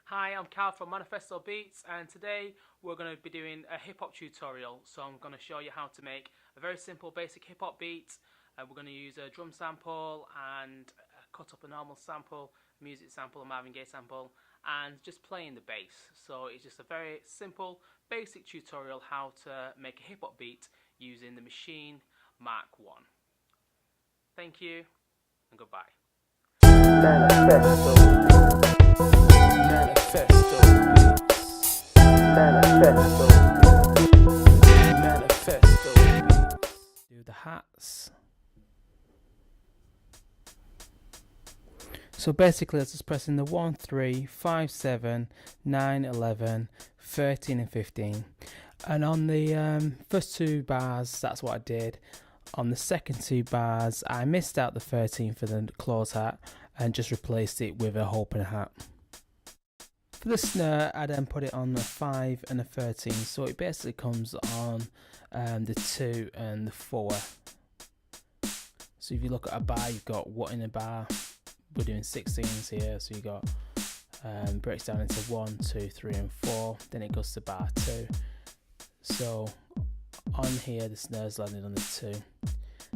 Hi, I'm Carl from Manifesto Beats, and today we're going to be doing a hip-hop tutorial. So I'm going to show you how to make a very simple basic hip-hop beat. We're going to use a drum sample and cut up a normal sample, music sample, a Marvin Gaye sample, and just playing the bass. So it's just a very simple basic tutorial how to make a hip-hop beat using the Maschine Mk1. Thank you and goodbye. Manifesto do the hats. So basically it's just pressing the 1, 3, 5, 7, 9, 11, 13 and 15, and on the first two bars that's what I did. On the second two bars I missed out the 13 for the close hat and just replaced it with a open hat. For the snare, I then put it on the 5 and the 13, so it basically comes on the 2 and the 4. So if you look at a bar, you've got what in a bar. We're doing 16s here, so you got breaks down into 1, 2, 3 and 4, then it goes to bar 2. So on here the snare's landed on the 2.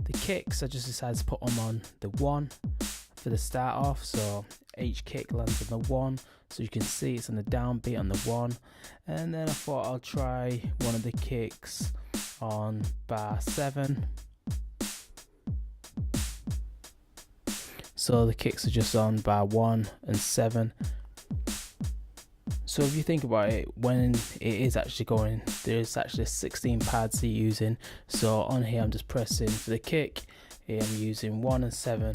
The kicks, I just decided to put them on the 1 for the start off, so each kick lands on the 1, so you can see it's on the downbeat on the 1, and then I thought I'll try one of the kicks on bar 7. So the kicks are just on bar 1 and 7. So if you think about it, when it is actually going, there's actually 16 pads you're using. So on here I'm just pressing for the kick, here I'm using 1 and 7,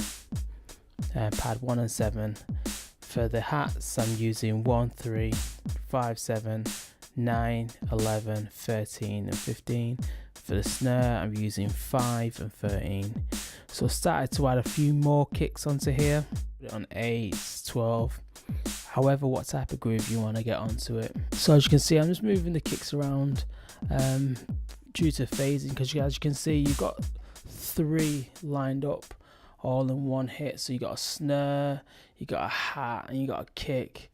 pad 1 and 7. For the hats I'm using 1, 3, 5, 7, 9, 11, 13 and 15. For the snare I'm using 5 and 13. So I started to add a few more kicks onto here, put it on 8, 12, however what type of groove you want to get onto it. So as you can see I'm just moving the kicks around due to phasing, because as you can see you've got 3 lined up all in one hit. So you got a snare, you got a hat and you got a kick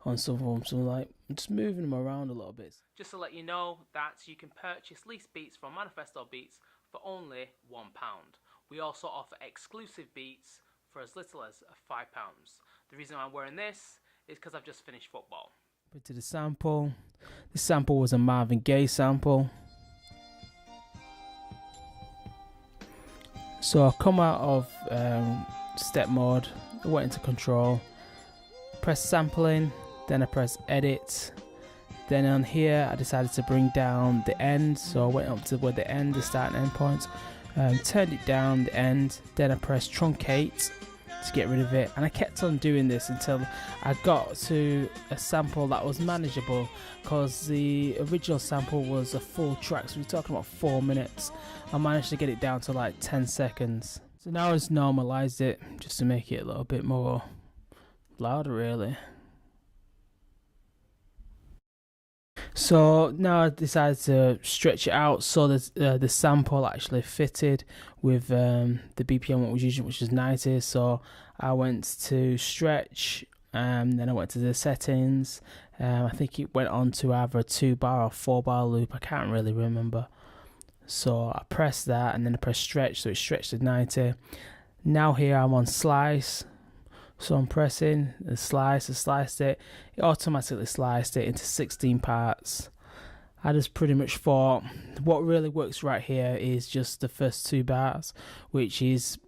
on some of them. So like I'm just moving them around a little bit. Just to let you know that you can purchase leased beats from Manifesto Beats for only £1. We also offer exclusive beats for as little as £5. The reason I'm wearing this is because I've just finished football. To the sample. This sample was a Marvin Gaye sample. So I come out of step mode, I went into control, press sampling, then I press edit. Then on here I decided to bring down the end, so I went up to where the end, the start and end points, turned it down the end, then I pressed truncate to get rid of it, and I kept on doing this until I got to a sample that was manageable, because the original sample was a full track, so we're talking about 4 minutes. I managed to get it down to like 10 seconds. So now I just normalized it just to make it a little bit more louder really. So now I decided to stretch it out so that the sample actually fitted with the BPM what was using, which is 90. So I went to stretch, then I went to the settings. I think it went on to either a 2-bar or 4-bar loop, I can't really remember. So I pressed that and then I pressed stretch, so it stretched to 90. Now here I'm on slice. So I'm pressing the slice, I sliced it, it automatically sliced it into 16 parts. I just pretty much thought what really works right here is just the first 2 bars, which is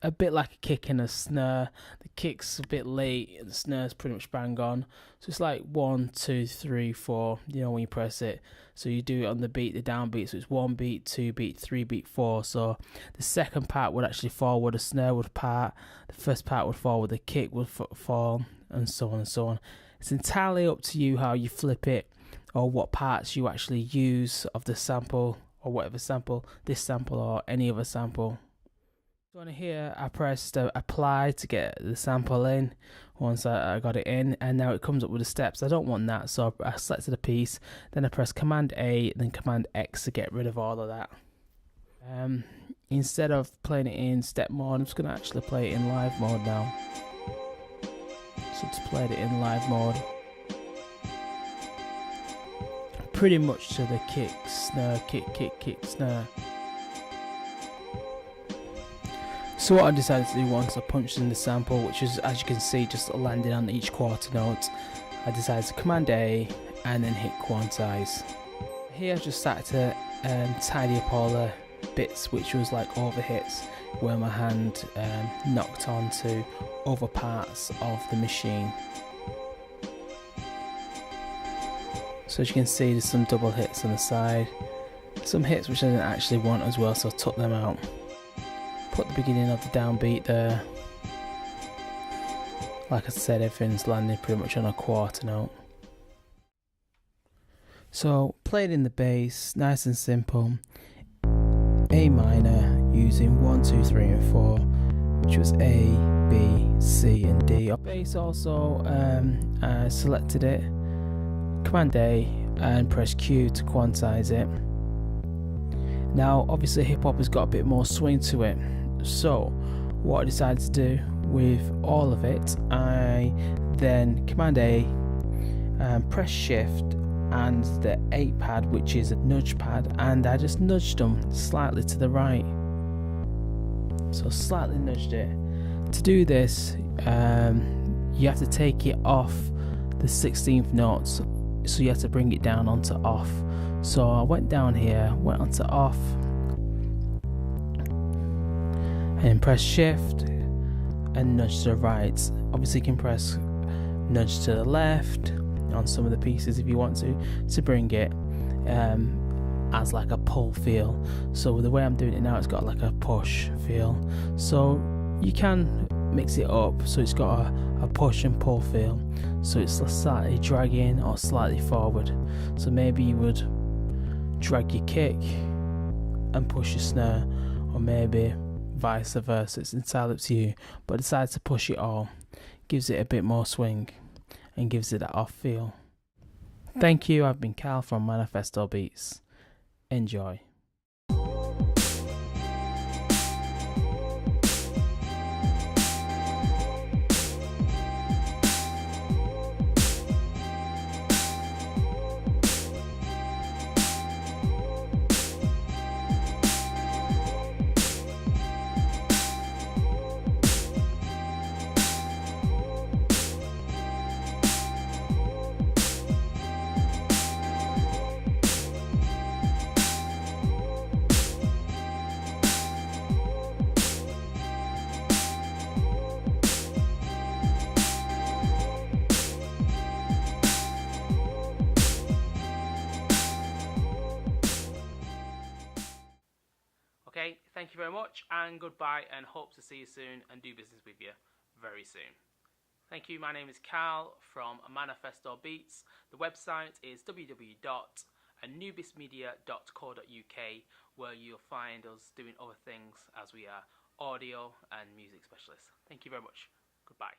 a bit like a kick and a snare. The kick's a bit late and the snare's pretty much bang on. So it's like 1, 2, 3, 4, you know, when you press it. So you do it on the beat, the downbeat, so it's 1 beat, 2 beat, 3 beat, 4. So the second part would actually fall where the snare would part, the first part would fall where the kick would fall, and so on and so on. It's entirely up to you how you flip it, or what parts you actually use of the sample, or whatever sample, this sample or any other sample. So on here I pressed apply to get the sample in. Once I got it in, and now it comes up with the steps. I don't want that, so I selected a piece, then I press Command A, then Command X to get rid of all of that. Instead of playing it in step mode, I'm just going to actually play it in live mode now. So just played it in live mode. Pretty much to the kick, snare, kick, snare. So what I decided to do once I punched in the sample, which is, as you can see, just landing on each quarter note, I decided to Command A and then hit quantize. Here I just started to tidy up all the bits which was like overhits, where my hand knocked onto other parts of the machine. So as you can see, there's some double hits on the side, some hits which I didn't actually want as well, so I took them out. Put the beginning of the downbeat there. Like I said, everything's landing pretty much on a quarter note. So played in the bass, nice and simple. A minor using 1, 2, 3 and 4, which was A, B, C and D. Bass also, I selected it, Command A and press Q to quantize it. Now obviously hip hop has got a bit more swing to it, so what I decided to do with all of it, I then Command A and press Shift and the 8 pad, which is a nudge pad, and I just nudged them slightly to the right, so slightly nudged it. To do this you have to take it off the 16th notes, so you have to bring it down onto off. So I went down here, went onto off and press Shift and nudge to the right. Obviously you can press nudge to the left on some of the pieces if you want to bring it as like a pull feel. So the way I'm doing it now, it's got like a push feel, so you can mix it up so it's got a push and pull feel, so it's slightly dragging or slightly forward. So maybe you would drag your kick and push your snare, or maybe vice versa. It's entirely up to you, but I decided to push it all. Gives it a bit more swing and gives it that off feel. Thank you, I've been Carl from Manifesto Beats. Enjoy. Okay, thank you very much and goodbye, and hope to see you soon and do business with you very soon. Thank you, my name is Carl from Manifesto Beats. The website is www.anubismedia.co.uk, where you'll find us doing other things as we are audio and music specialists. Thank you very much. Goodbye.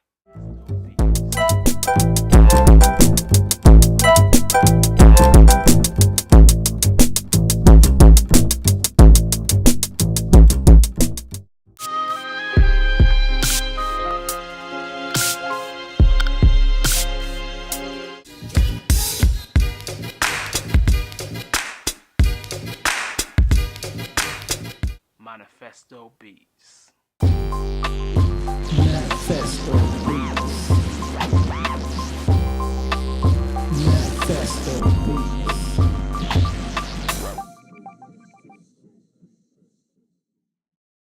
Manifesto Beats. Manifesto Beats. Manifesto